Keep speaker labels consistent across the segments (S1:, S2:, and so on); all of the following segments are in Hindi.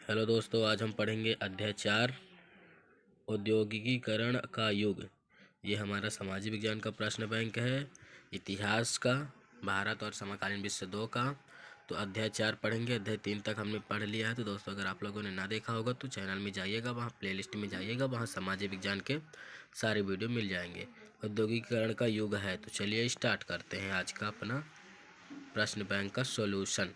S1: हेलो दोस्तों, आज हम पढ़ेंगे अध्याय 4 औद्योगिकीकरण का युग। ये हमारा सामाजिक विज्ञान का प्रश्न बैंक है, इतिहास का, भारत और समकालीन विश्व 2 का। तो अध्याय 4 पढ़ेंगे। अध्याय 3 तक हमने पढ़ लिया है। तो दोस्तों, अगर आप लोगों ने ना देखा होगा तो चैनल में जाइएगा, वहाँ प्लेलिस्ट में जाइएगा, वहाँ सामाजिक विज्ञान के सारे वीडियो मिल जाएंगे। औद्योगिकीकरण का युग है। तो चलिए स्टार्ट करते हैं आज का अपना प्रश्न बैंक का सॉल्यूशन।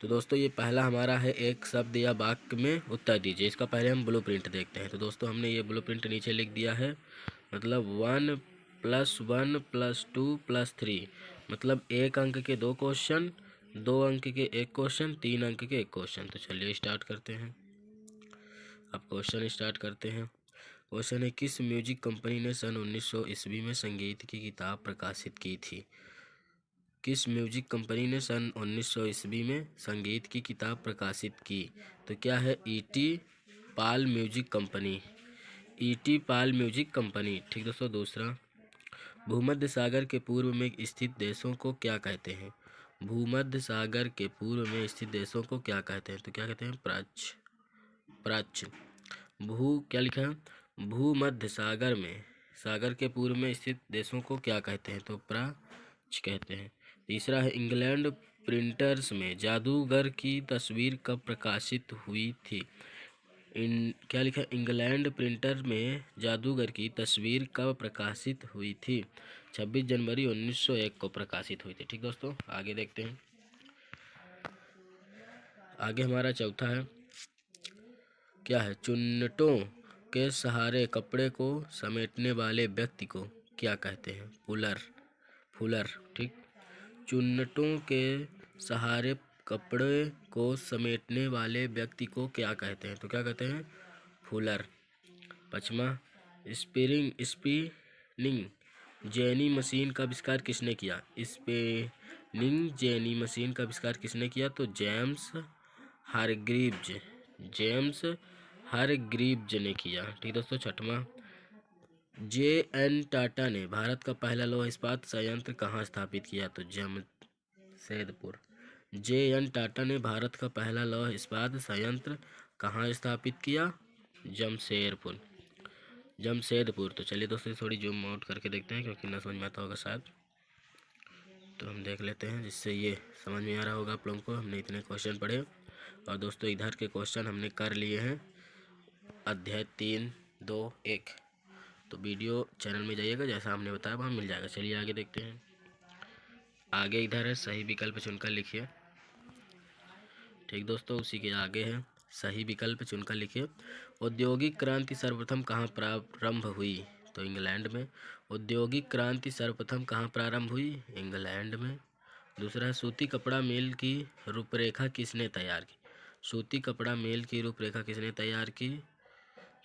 S1: तो दोस्तों, ये पहला हमारा है, एक शब्द या वाक्य में उत्तर दीजिए। इसका पहले हम ब्लूप्रिंट देखते हैं। तो दोस्तों, हमने ये ब्लूप्रिंट नीचे लिख दिया है। मतलब 1 + 1 + 2 + 3, मतलब 1 अंक के 2 क्वेश्चन, 2 अंक के 1 क्वेश्चन, 3 अंक के 1 क्वेश्चन। तो चलिए स्टार्ट करते हैं। अब क्वेश्चन स्टार्ट करते हैं। क्वेश्चन है, किस म्यूजिक कंपनी ने सन 1900 ईस्वी में संगीत की किताब प्रकाशित की थी? किस म्यूजिक कंपनी ने सन 1900 ईस्वी में संगीत की किताब प्रकाशित की? तो क्या है? ईटी पाल म्यूजिक कंपनी। ईटी पाल म्यूजिक कंपनी। ठीक दोस्तों। दूसरा, भूमध्य सागर के पूर्व में स्थित देशों को क्या कहते हैं? भूमध्य सागर के पूर्व में स्थित देशों को क्या कहते हैं? तो क्या कहते हैं? प्राच्य। प्राच्य। क्या लिखा है? भूमध्य सागर में, सागर के पूर्व में स्थित देशों को क्या कहते हैं? तो प्राच्य कहते हैं। तीसरा है, इंग्लैंड प्रिंटर्स में जादूगर की तस्वीर कब प्रकाशित हुई थी? क्या लिखा है? इंग्लैंड प्रिंटर में जादूगर की तस्वीर कब प्रकाशित हुई थी? 26 जनवरी 1901 को प्रकाशित हुई थी। ठीक दोस्तों, आगे देखते हैं। आगे हमारा चौथा है, क्या है? चुन्नटों के सहारे कपड़े को समेटने वाले व्यक्ति को क्या कहते हैं? फुलर। फुलर। ठीक। चुन्नटों के सहारे कपड़े को समेटने वाले व्यक्ति को क्या कहते हैं? तो क्या कहते हैं? फुलर। पाँचवा, स्पिनिंग जेनी मशीन का आविष्कार किसने किया? स्पिनिंग जेनी मशीन का आविष्कार किसने किया? तो जेम्स हारग्रीव्ज। जेम्स हारग्रीव्ज ने किया। ठीक दोस्तों। छठवां, जे.एन. टाटा ने भारत का पहला लौह इस्पात संयंत्र कहाँ स्थापित किया? तो जमशेदपुर। जे.एन. टाटा ने भारत का पहला लौह इस्पात संयंत्र कहाँ स्थापित किया? जमशेदपुर। जमशेदपुर। तो चलिए दोस्तों, थोड़ी जूम आउट करके देखते हैं, क्योंकि ना समझ में आता होगा शायद, तो हम देख लेते हैं, जिससे ये समझ में आ रहा होगा आप लोगों को। हमने इतने क्वेश्चन पढ़े, और दोस्तों इधर के क्वेश्चन हमने कर लिए हैं अध्याय 3, 2, 1। तो वीडियो चैनल में जाइएगा, जैसा हमने बताया वहाँ मिल जाएगा। चलिए आगे देखते हैं। आगे इधर है, सही विकल्प चुनकर लिखिए। ठीक दोस्तों, उसी के आगे है, सही विकल्प चुनकर लिखिए। औद्योगिक क्रांति सर्वप्रथम कहाँ प्रारंभ हुई? तो इंग्लैंड में। औद्योगिक क्रांति सर्वप्रथम कहाँ प्रारंभ हुई? इंग्लैंड में। दूसरा है, सूती कपड़ा मिल की रूपरेखा किसने तैयार की? सूती कपड़ा मिल की रूपरेखा किसने तैयार की?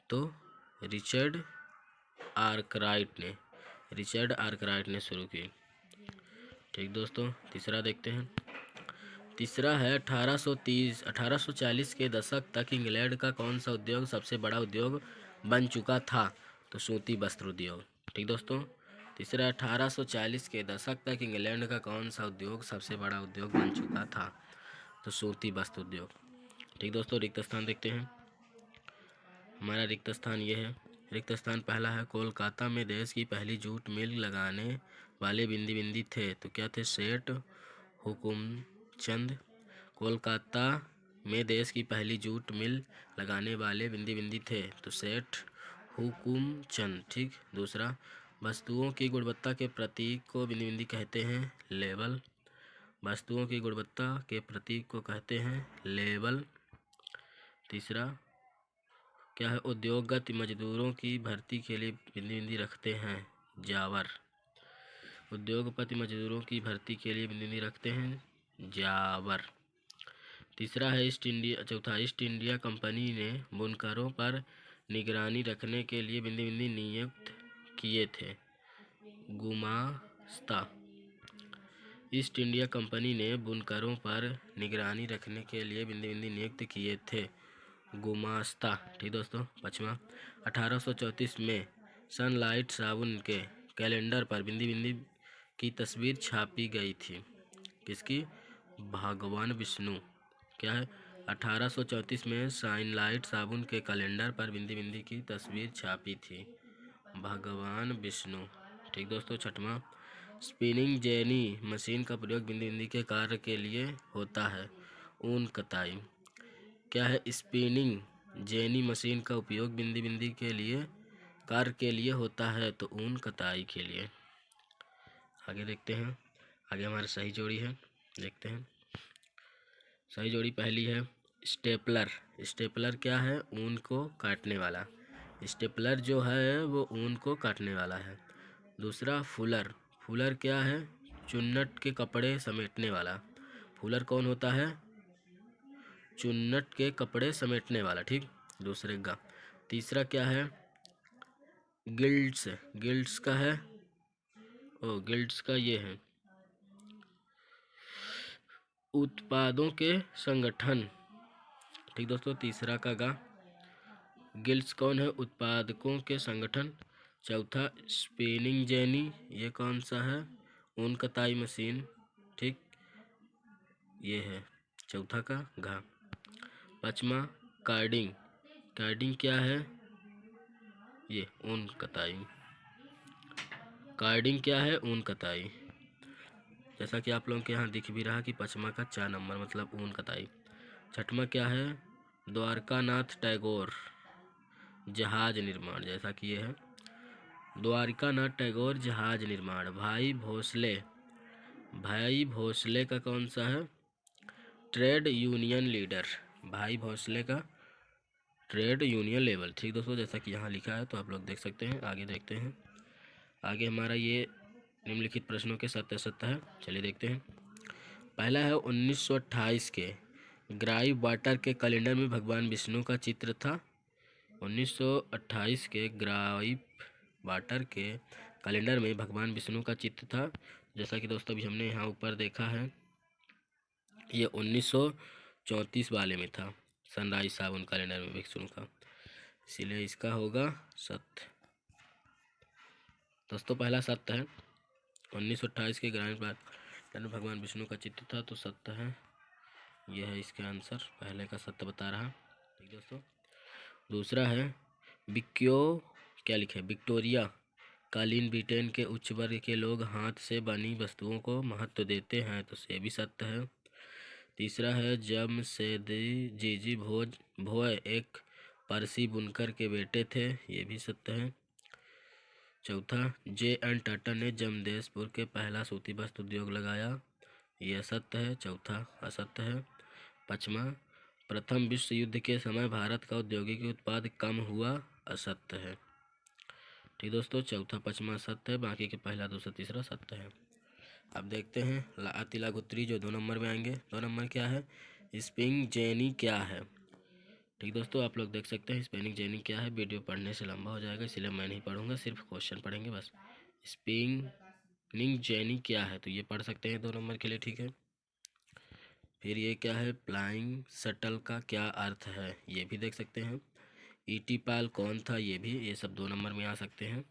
S1: तो रिचर्ड आर्कराइट ने। रिचर्ड आर्कराइट ने शुरू की। ठीक दोस्तों। तीसरा देखते हैं। तीसरा है, 1840 के दशक तक इंग्लैंड का कौन सा उद्योग सबसे बड़ा उद्योग बन चुका था? तो सूती वस्त्र उद्योग। ठीक दोस्तों। तीसरा, 1840 के दशक तक इंग्लैंड का कौन सा उद्योग सबसे बड़ा उद्योग बन चुका था? तो सूती वस्त्र उद्योग। ठीक दोस्तों। रिक्त स्थान देखते हैं। हमारा रिक्त स्थान ये है। रिक्त स्थान पहला है, कोलकाता में देश की पहली जूट मिल लगाने वाले बिंदी बिंदी थे। तो क्या थे? सेठ हुकुमचंद। कोलकाता में देश की पहली जूट मिल लगाने वाले बिंदी बिंदी थे। तो सेठ हुकुमचंद। ठीक। दूसरा, वस्तुओं की गुणवत्ता के प्रतीक को बिंदी बिंदी कहते हैं? लेबल। वस्तुओं की गुणवत्ता के प्रतीक को कहते हैं लेबल। तीसरा, क्या है? उद्योगगत मजदूरों की भर्ती के लिए बिंदी बिंदी रखते हैं? जावर। उद्योगपति मजदूरों की भर्ती के लिए बिंदी बिंदी रखते हैं? जावर। तीसरा है, चौथा, ईस्ट इंडिया कंपनी ने बुनकरों पर निगरानी रखने के लिए बिंदी बिंदी नियुक्त किए थे? गुमास्ता। ईस्ट इंडिया कंपनी ने बुनकरों पर निगरानी रखने के लिए बिंदी बिंदी नियुक्त किए थे? गुमास्ता। ठीक दोस्तों। पाँचवा, 1834 में सनलाइट साबुन के कैलेंडर पर बिंदी बिंदी की तस्वीर छापी गई थी। किसकी? भगवान विष्णु। क्या है? 1834 में साइनलाइट साबुन के कैलेंडर पर बिंदी बिंदी की तस्वीर छापी थी भगवान विष्णु। ठीक दोस्तों। छठवां, स्पिनिंग जेनी मशीन का प्रयोग बिंदी बिंदी के कार्य के लिए होता है। ऊन कताई। क्या है? स्पिनिंग जेनी मशीन का उपयोग बिंदी बिंदी के लिए कार्य के लिए होता है, तो ऊन कताई के लिए। आगे देखते हैं। आगे हमारा सही जोड़ी है, देखते हैं। सही जोड़ी पहली है स्टेपलर। स्टेपलर क्या है? ऊन को काटने वाला। स्टेपलर जो है वो ऊन को काटने वाला है। दूसरा फुलर। फुलर क्या है? चुन्नट के कपड़े समेटने वाला। फुलर कौन होता है? चुन्नट के कपड़े समेटने वाला। ठीक, दूसरे का। तीसरा क्या है? गिल्ड्स। गिल्ड्स का है, गिल्ड्स का ये है उत्पादों के संगठन। ठीक दोस्तों। तीसरा का गा। गिल्ड्स कौन है? उत्पादकों के संगठन। चौथा स्पिनिंग जेनी, ये कौन सा है? ऊन कताई मशीन। ठीक, ये है चौथा का घा। पांचवा कार्डिंग। कार्डिंग क्या है? ये ऊन कताई। कार्डिंग क्या है? ऊन कताई। जैसा कि आप लोगों के यहाँ दिख भी रहा कि पांचवा का 4 नंबर मतलब ऊन कताई। छठवां क्या है? द्वारकानाथ टैगोर जहाज निर्माण। जैसा कि ये है द्वारकानाथ टैगोर जहाज निर्माण। भाई भोसले। भाई भोसले का कौन सा है? Trade union leader. भाई भोसले का ट्रेड यूनियन लेवल। ठीक दोस्तों, जैसा कि यहाँ लिखा है तो आप लोग देख सकते हैं। आगे देखते हैं। आगे हमारा ये निम्नलिखित प्रश्नों के सत्य असत्य है। चलिए देखते हैं। पहला है 1928 के ग्राई वाटर के कैलेंडर में भगवान विष्णु का चित्र था। 1928 के ग्राई वाटर के कैलेंडर में भगवान विष्णु का चित्र था। जैसा कि दोस्तों अभी हमने यहाँ ऊपर देखा है, ये 1934 वाले में था सनराइज साबुन कैलेंडर में विष्णु का, इसीलिए इसका होगा सत्य। दोस्तों पहला सत्य है। 1928 के ग्रामीण वाटर में भगवान विष्णु का चित्र था, तो सत्य है। यह है इसका आंसर। पहले का सत्य बता रहा। ठीक दोस्तों। दूसरा है क्या लिखे? विक्टोरिया कालीन ब्रिटेन के उच्च वर्ग के लोग हाथ से बनी वस्तुओं को महत्व देते हैं, तो ये भी सत्य है। तीसरा है जमशेदजी जीजी भोय एक पारसी बुनकर के बेटे थे, ये भी सत्य है। चौथा J.N. टाटा ने जमशेदपुर के पहला सूती वस्त्र उद्योग लगाया, यह सत्य है। चौथा असत्य है। पांचवा प्रथम विश्व युद्ध के समय भारत का औद्योगिक उत्पाद कम हुआ, असत्य है। ठीक दोस्तों, चौथा पांचवा सत्य है, बाकी के पहला दूसरा तीसरा सत्य है। अब देखते हैं अति लघु उत्तरी जो 2 नंबर में आएंगे। 2 नंबर क्या है? स्पिनिंग जेनी क्या है? ठीक दोस्तों, आप लोग देख सकते हैं स्पिनिंग जेनी क्या है। वीडियो पढ़ने से लंबा हो जाएगा, इसलिए मैं नहीं पढ़ूंगा, सिर्फ क्वेश्चन पढ़ेंगे बस। स्पिनिंग जेनी क्या है, तो ये पढ़ सकते हैं 2 नंबर के लिए। ठीक है। फिर ये क्या है? फ्लाइंग शटल का क्या अर्थ है, ये भी देख सकते हैं। ईटी पाल कौन था, ये भी, ये सब 2 नंबर में आ सकते हैं।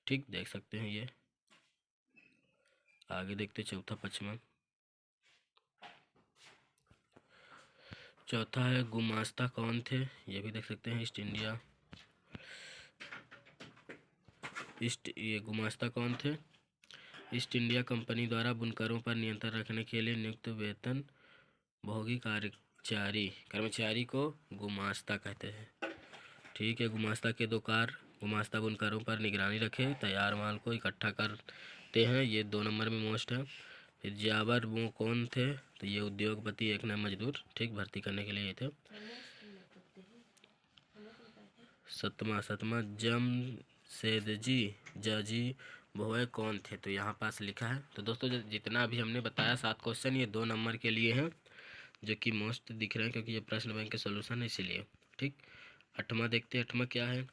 S1: ठीक, देख सकते हैं ये। आगे देखते चौथा पांचवा। चौथा है गुमास्ता कौन थे, ये भी देख सकते हैं। ये गुमास्ता कौन थे? ईस्ट इंडिया कंपनी द्वारा बुनकरों पर नियंत्रण रखने के लिए नियुक्त वेतन भोगी कर्मचारी को गुमास्ता कहते हैं। ठीक है। गुमास्ता के 2 कार्य, गुमास्ता बुनकरों पर निगरानी रखे, तैयार माल को इकट्ठा करते हैं, ये 2 नंबर में मोस्ट है। फिर जाबर वो कौन थे, तो ये उद्योगपति एक नए मजदूर ठीक भर्ती करने के लिए थे। सतमा जमशेदजी जाजी भोय कौन थे, तो यहाँ पास लिखा है। तो दोस्तों जितना अभी हमने बताया 7 क्वेश्चन, ये 2 नंबर के लिए हैं, जो कि मोस्ट दिख रहे हैं क्योंकि ये प्रश्न बैंक के सोल्यूशन है इसीलिए। ठीक। 8वां देखते हैं। 8वां क्या है?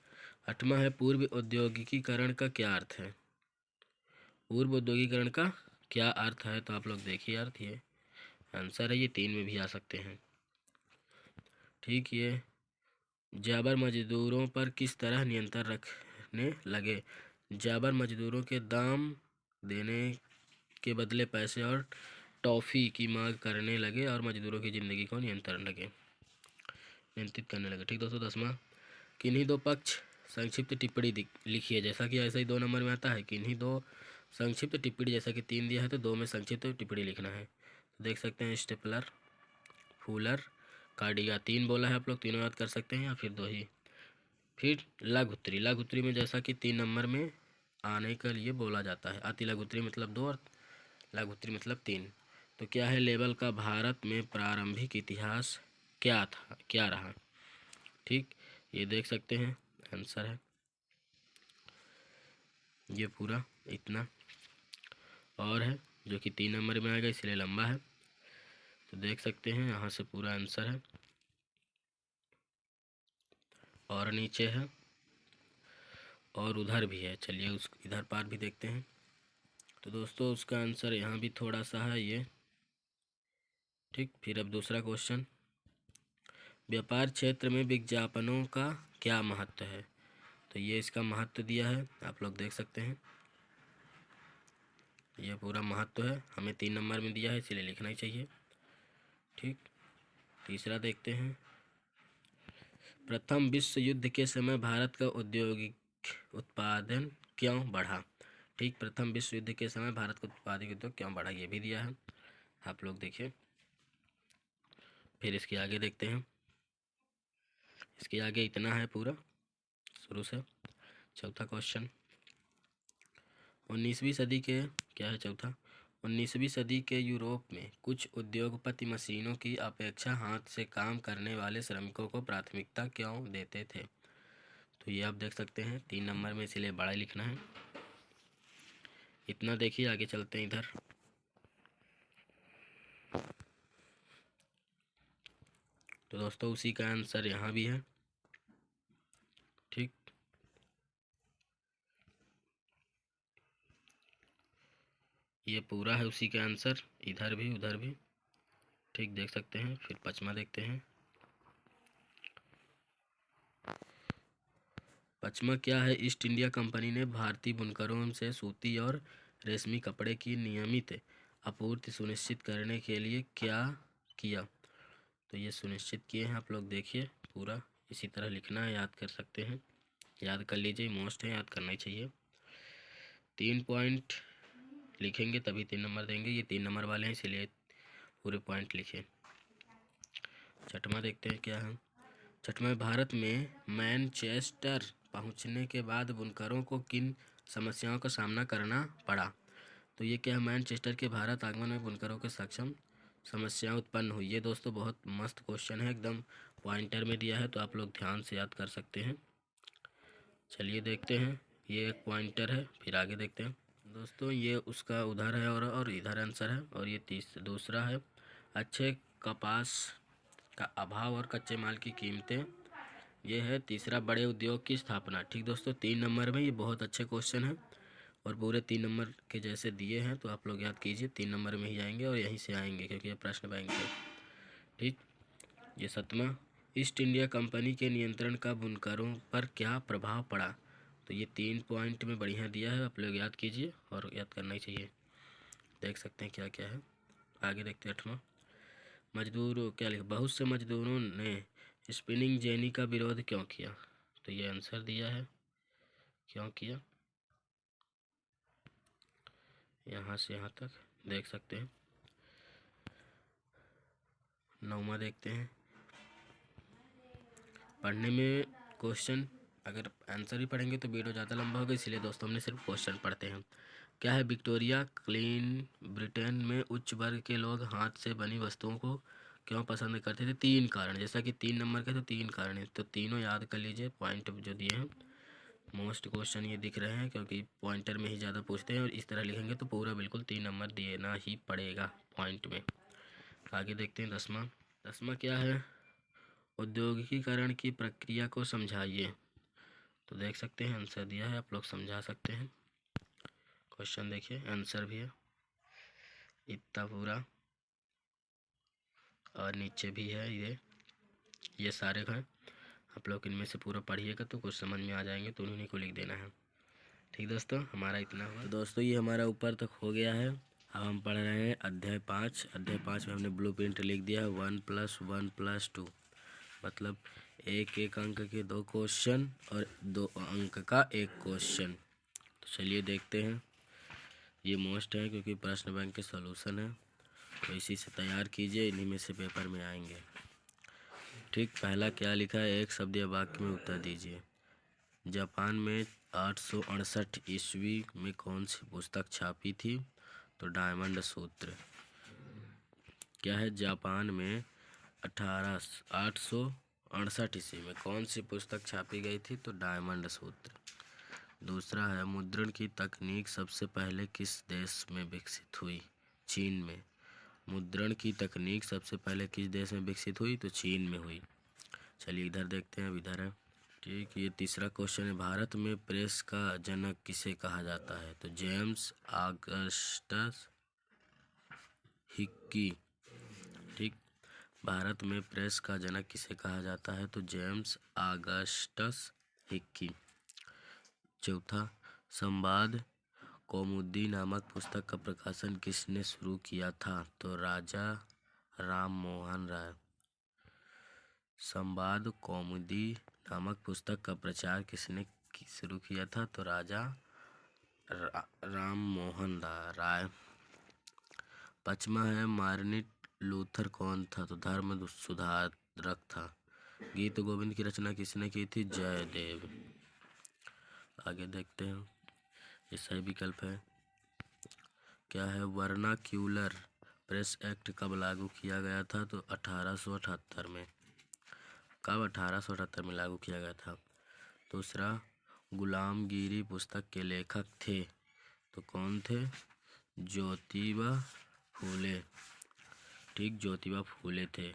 S1: 8वां है पूर्व औद्योगिकीकरण का क्या अर्थ है? पूर्व औद्योगिकीकरण का क्या अर्थ है, तो आप लोग देखिए अर्थ, ये आंसर है, ये 3 में भी आ सकते हैं। ठीक। ये जाबर मजदूरों पर किस तरह नियंत्रण रखने लगे? जाबर मजदूरों के दाम देने के बदले पैसे और टॉफ़ी की मांग करने लगे और मजदूरों की ज़िंदगी को नियंत्रित करने लगे। ठीक दोस्तों। 10वां, किन्हीं दो पक्ष संक्षिप्त टिप्पणी लिखिए। जैसा कि ऐसा ही 2 नंबर में आता है, किन्हीं दो संक्षिप्त टिप्पणी, जैसा कि 3 दिया है तो 2 में संक्षिप्त टिप्पणी लिखना है। तो देख सकते हैं स्टेपलर, फूलर, कार्डिगा, 3 बोला है, आप लोग तीनों याद कर सकते हैं या फिर 2 ही। फिर लघुत्तरी, लघुत्तरी में जैसा कि 3 नंबर में आने के लिए बोला जाता है। अति लघुत्तरी मतलब 2 और लघुत्तरी मतलब 3। तो क्या है लेबल का भारत में प्रारंभिक इतिहास क्या था, क्या रहा। ठीक, ये देख सकते हैं आंसर है ये पूरा इतना, और है जो कि 3 नंबर में आएगा इसलिए लंबा है। तो देख सकते हैं यहाँ से पूरा आंसर है, और नीचे है और उधर भी है। चलिए उस इधर पार भी देखते हैं। तो दोस्तों उसका आंसर यहाँ भी थोड़ा सा है ये। ठीक, फिर अब दूसरा क्वेश्चन, व्यापार क्षेत्र में विज्ञापनों का क्या महत्व है। तो ये इसका महत्व दिया है, आप लोग देख सकते हैं ये पूरा महत्व है, हमें 3 नंबर में दिया है इसलिए लिखना ही चाहिए। ठीक, तीसरा देखते हैं, प्रथम विश्व युद्ध के समय भारत का औद्योगिक उत्पादन क्यों बढ़ा। ठीक, प्रथम विश्व युद्ध के समय भारत का उत्पादक उद्योग क्यों बढ़ा, ये भी दिया है, आप लोग देखिए। फिर इसके आगे देखते हैं, इसके आगे इतना है पूरा शुरू से। चौथा क्वेश्चन, 19वीं सदी के क्या है चौथा, 19वीं सदी के यूरोप में कुछ उद्योगपति मशीनों की अपेक्षा हाथ से काम करने वाले श्रमिकों को प्राथमिकता क्यों देते थे। तो ये आप देख सकते हैं 3 नंबर में, इसीलिए बड़ा लिखना है। इतना देखिए, आगे चलते हैं इधर। तो दोस्तों उसी का आंसर यहाँ भी है। ठीक, ये पूरा है उसी का आंसर, इधर भी उधर भी। ठीक, देख सकते हैं। फिर 5वां देखते हैं, 5वां क्या है, ईस्ट इंडिया कंपनी ने भारतीय बुनकरों से सूती और रेशमी कपड़े की नियमित आपूर्ति सुनिश्चित करने के लिए क्या किया। तो ये सुनिश्चित किए हैं, आप लोग देखिए पूरा इसी तरह लिखना है, याद कर सकते हैं, याद कर लीजिए, मोस्ट है, याद करना ही चाहिए। 3 पॉइंट लिखेंगे तभी 3 नंबर देंगे, ये 3 नंबर वाले हैं इसीलिए पूरे पॉइंट लिखे। 6वां देखते हैं क्या है, 6वां, भारत में मैनचेस्टर पहुंचने के बाद बुनकरों को किन समस्याओं का सामना करना पड़ा। तो ये क्या है, मैनचेस्टर के भारत आगमन में बुनकरों के सक्षम समस्याएं उत्पन्न हुई। ये दोस्तों बहुत मस्त क्वेश्चन है, एकदम पॉइंटर में दिया है, तो आप लोग ध्यान से याद कर सकते हैं। चलिए देखते हैं, ये एक पॉइंटर है, फिर आगे देखते हैं। दोस्तों ये उसका उधर है और इधर आंसर है, और ये दूसरा है, अच्छे कपास का अभाव और कच्चे माल की कीमतें। ये है तीसरा, बड़े उद्योग की स्थापना। ठीक दोस्तों, 3 नंबर में ये बहुत अच्छे क्वेश्चन है, और पूरे 3 नंबर के जैसे दिए हैं, तो आप लोग याद कीजिए 3 नंबर में ही आएंगे और यहीं से आएंगे क्योंकि ये प्रश्न बैंक है। ठीक, ये 7वां, ईस्ट इंडिया कंपनी के नियंत्रण का बुनकरों पर क्या प्रभाव पड़ा। तो ये 3 पॉइंट में बढ़िया दिया है, आप लोग याद कीजिए और याद करना ही चाहिए। देख सकते हैं क्या क्या है, आगे देखते हैं। 8वां, मजदूरों क्या लिखा, बहुत से मजदूरों ने स्पिनिंग जेनी का विरोध क्यों किया। तो ये आंसर दिया है क्यों किया, यहाँ से यहाँ तक देख सकते हैं। 9वां देखते हैं, पढ़ने में क्वेश्चन, अगर आंसर ही पढ़ेंगे तो वीडियो ज़्यादा लंबा होगा, इसलिए दोस्तों हमने सिर्फ क्वेश्चन पढ़ते हैं। क्या है, विक्टोरिया क्लीन ब्रिटेन में उच्च वर्ग के लोग हाथ से बनी वस्तुओं को क्यों पसंद करते थे। 3 कारण, जैसा कि 3 नंबर के तो 3 कारण है, तो तीनों याद कर लीजिए, पॉइंट जो दिए हैं। मोस्ट क्वेश्चन ये दिख रहे हैं क्योंकि पॉइंटर में ही ज़्यादा पूछते हैं, और इस तरह लिखेंगे तो पूरा बिल्कुल 3 नंबर देना ही पड़ेगा पॉइंट में। आगे देखते हैं 10वां, 10वां क्या है, औद्योगिकीकरण की प्रक्रिया को समझाइए। तो देख सकते हैं आंसर दिया है, आप लोग समझा सकते हैं। क्वेश्चन देखिए, आंसर भी है इतना पूरा, और नीचे भी है ये सारे हैं, आप लोग इनमें से पूरा पढ़िएगा तो कुछ समझ में आ जाएंगे, तो उन्हीं को लिख देना है। ठीक दोस्तों, हमारा इतना हुआ। तो दोस्तों ये हमारा ऊपर तक हो गया है। अब हम पढ़ रहे हैं अध्याय 5। अध्याय 5 में हमने ब्लूप्रिंट लिख दिया है 1+1+2, मतलब एक अंक के 2 क्वेश्चन और 2 अंक का 1 क्वेश्चन। तो चलिए देखते हैं। ये मोस्ट है क्योंकि प्रश्न बैंक के सॉल्यूशन है, तो इसी से तैयार कीजिए, इन्हीं में से पेपर में आएंगे। ठीक, पहला क्या लिखा है, एक शब्द या वाक्य में उत्तर दीजिए। जापान में 868 ईस्वी में कौन सी पुस्तक छपी थी? तो डायमंड सूत्र। क्या है, जापान में 868 ईस्वी में कौन सी पुस्तक छापी गई थी? तो डायमंड सूत्र। दूसरा है, मुद्रण की तकनीक सबसे पहले किस देश में विकसित हुई? चीन में। मुद्रण की तकनीक सबसे पहले किस देश में विकसित हुई? तो चीन में हुई। चलिए इधर देखते हैं, अब इधर है। ठीक, ये तीसरा क्वेश्चन है, भारत में प्रेस का जनक किसे कहा जाता है? तो जेम्स ऑगस्टस हिक्की। ठीक, भारत में प्रेस का जनक किसे कहा जाता है? तो जेम्स ऑगस्टस हिक्की। चौथा, संवाद कौमुदी नामक पुस्तक का प्रकाशन किसने शुरू किया था? तो राजा राम मोहन राय। संवाद कौमुदी नामक पुस्तक का प्रचार किसने शुरू किया था? तो राजा राम मोहन राय। पांचवा है, मार्टिन लूथर कौन था? तो धर्म सुधारक था। गीत गोविंद की रचना किसने की थी? जयदेव। आगे देखते हैं, ये सही विकल्प है। क्या है, वर्नाक्यूलर प्रेस एक्ट कब लागू किया गया था? तो 1878 में। कब? 1878 में लागू किया गया था। दूसरा, गुलामगिरी पुस्तक के लेखक थे? तो कौन थे? ज्योतिबा फूले। ठीक, ज्योतिबा फूले थे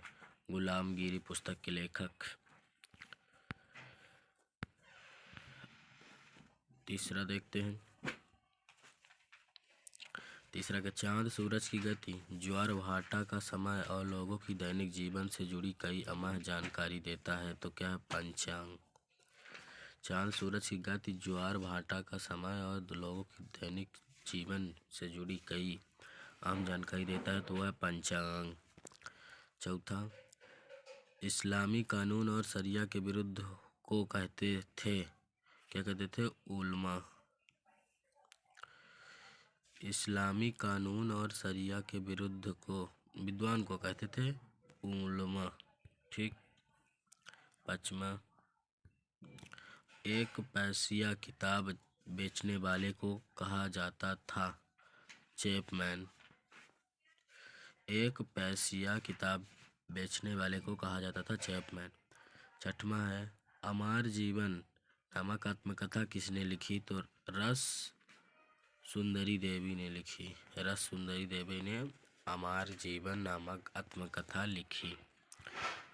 S1: गुलामगिरी पुस्तक के लेखक। तीसरा देखते हैं। तीसरा का, चांद सूरज की गति, ज्वार भाटा का समय और लोगों की दैनिक जीवन से जुड़ी कई अहम जानकारी देता है। तो क्या है? पंचांग। चांद सूरज की गति, ज्वार भाटा का समय और लोगों की दैनिक जीवन से जुड़ी कई अहम जानकारी देता है, तो वह पंचांग। चौथा, इस्लामी कानून और शरिया के विरुद्ध को कहते थे? क्या कहते थे? उलमा। इस्लामी कानून और शरिया के विरुद्ध को विद्वान को कहते थे उलमा। ठीक, पांचवा, एक पैसिया किताब बेचने वाले को कहा जाता था? चैपमैन। एक पैसिया किताब बेचने वाले को कहा जाता था चैपमैन। छठवां है, अमर जीवन नामक आत्मकथा किसने लिखी? तो रस सुंदरी देवी ने लिखी। रस सुंदरी देवी ने अमर जीवन नामक आत्मकथा लिखी।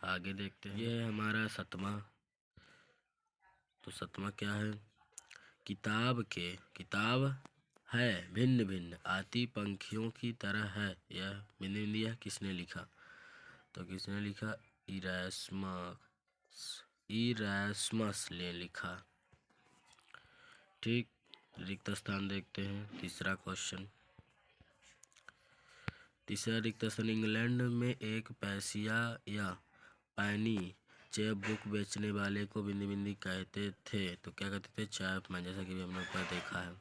S1: आगे देखते हैं, ये है हमारा 7वां। तो 7वां क्या है, किताब है भिन्न भिन्न आती पंखियों की तरह है, यह भिन्न भिन्न यह किसने लिखा? तो किसने लिखा? इरास्मस ने लिखा। ठीक, रिक्त स्थान देखते हैं। तीसरा क्वेश्चन, तीसरा रिक्त स्थान, इंग्लैंड में एक पैसिया या पैनी चैप बुक बेचने वाले को बिंदी बिंदी कहते थे? तो क्या कहते थे? चैपमैन, जैसा कि हमने ऊपर देखा है।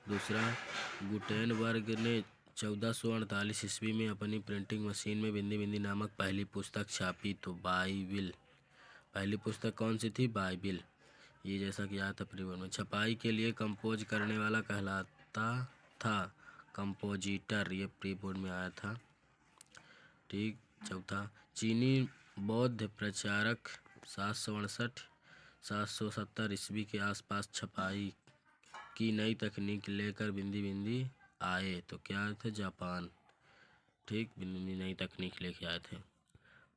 S1: दूसरा, गुटेनबर्ग ने 1448 ईस्वी में अपनी प्रिंटिंग मशीन में बिंदी बिंदी नामक पहली पुस्तक छापी? तो बाइबिल। पहली पुस्तक कौन सी थी? बाइबिल। ये जैसा कि आया था प्रीबोर्ड में। छपाई के लिए कंपोज करने वाला कहलाता था कंपोजिटर, ये प्रीबोर्ड में आया था। ठीक, चौथा, चीनी बौद्ध प्रचारक 768-770 ईस्वी के आसपास छपाई की नई तकनीक लेकर बिंदी बिंदी आए? तो क्या आए थे? जापान। ठीक, बिंदी बिंदी नई तकनीक लेके आए थे।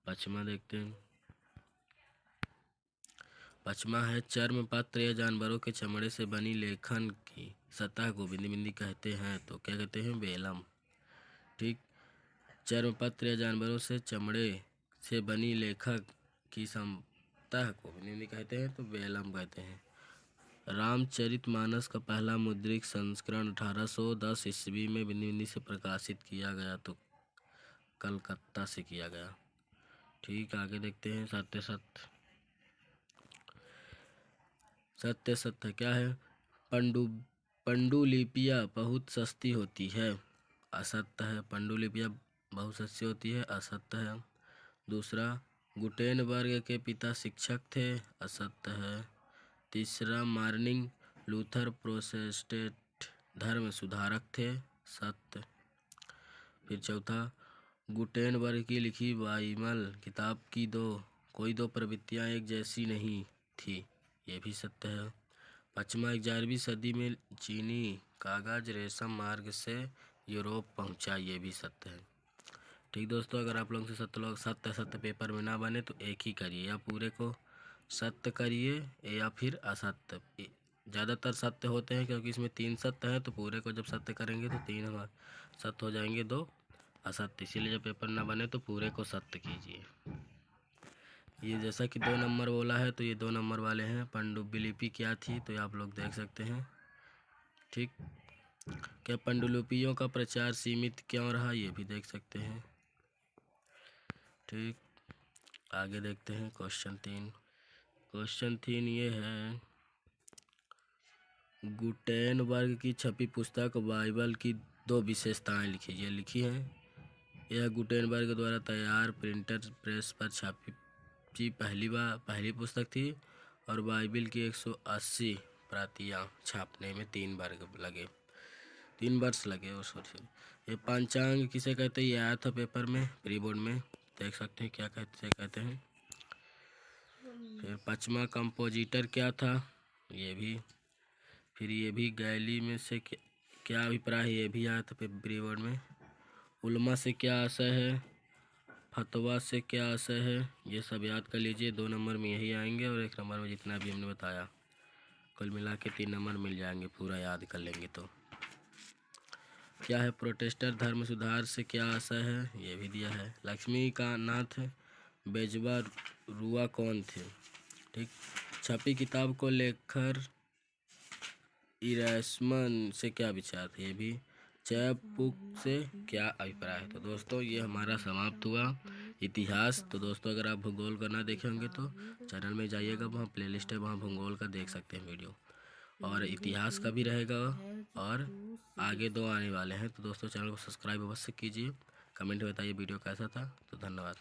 S1: पांचवा देखते हैं। पांचवा है, चर्मपत्र या जानवरों के चमड़े से बनी लेखन की सतह को बिंदी बिंदी कहते हैं? तो क्या कहते हैं? वेलम। ठीक, चर्मपत्र या जानवरों से चमड़े से बनी लेखक की सतह को बिंदी बिंदी कहते हैं? तो वेलम कहते हैं। रामचरितमानस का पहला मुद्रित संस्करण 1810 ईस्वी में दिल्ली से प्रकाशित किया गया, तो कलकत्ता से किया गया। ठीक, आगे देखते हैं। सत्य सत्य सत्य सत्य क्या है? पांडुलिपियाँ बहुत सस्ती होती है, असत्य है। पांडुलिपियाँ बहुत सस्ती होती है, असत्य है। दूसरा, गुटेनबर्ग के पिता शिक्षक थे, असत्य है। तीसरा, मार्टिन लूथर प्रोटेस्टेंट धर्म सुधारक थे, सत्य। फिर चौथा, गुटेनबर्ग की लिखी बाइबल किताब की कोई दो प्रवित्तियाँ एक जैसी नहीं थी, ये भी सत्य है। पाँचवा, 11वीं सदी में चीनी कागज रेशम मार्ग से यूरोप पहुंचा, ये भी सत्य है। ठीक दोस्तों, अगर आप लोगों से सत्य सत्य पेपर में ना बने तो एक ही करिए, या पूरे को सत्य करिए या फिर असत्य। ज़्यादातर सत्य होते हैं क्योंकि इसमें 3 सत्य हैं, तो पूरे को जब सत्य करेंगे तो 3 सत्य हो जाएंगे, 2 असत्य। इसीलिए जब पेपर ना बने तो पूरे को सत्य कीजिए। ये जैसा कि 2 नंबर बोला है तो ये 2 नंबर वाले हैं। पांडुलिपि क्या थी तो ये आप लोग देख सकते हैं। ठीक, क्या पांडुलिपियों का प्रचार सीमित क्यों रहा, ये भी देख सकते हैं। ठीक, आगे देखते हैं। क्वेश्चन 3 ये है, गुटेनबर्ग की छपी पुस्तक बाइबल की 2 विशेषताएं लिखिए। ये लिखी हैं। यह गुटेनबर्ग द्वारा तैयार प्रिंटर प्रेस पर छपी पहली पुस्तक थी, और बाइबल की 180 प्रतियां छापने में 3 वर्ष लगे उसको। ये पंचांग किसे कहते हैं, ये आया था पेपर में, प्री बोर्ड में, देख सकते हैं क्या कहते हैं। फिर 5वां, कंपोजिटर क्या था, ये भी। फिर ये भी गैली में से क्या अभिप्राय है, ये भी आया था प्री बोर्ड में। उलमा से क्या आशय है, फतवा से क्या आशय है, ये सब याद कर लीजिए। 2 नंबर में यही आएंगे और 1 नंबर में जितना भी हमने बताया, कुल मिला के 3 नंबर मिल जाएंगे, पूरा याद कर लेंगे तो। क्या है, प्रोटेस्टेंट धर्म सुधार से क्या आशय है, ये भी दिया है। लक्ष्मी का नाथ बेजबरुआ कौन थे। ठीक, छपी किताब को लेकर इरैस्मस से क्या विचार थे, ये भी। चैपबुक से क्या अभिप्राय है। तो दोस्तों ये हमारा समाप्त हुआ इतिहास। तो दोस्तों अगर आप भूगोल का ना देखे होंगे तो चैनल में जाइएगा, वहाँ प्लेलिस्ट है, वहाँ भूगोल का देख सकते हैं वीडियो, और इतिहास का भी रहेगा, और आगे 2 आने वाले हैं। तो दोस्तों चैनल को सब्सक्राइब अवश्य कीजिए, कमेंट में बताइए वीडियो कैसा था। तो धन्यवाद।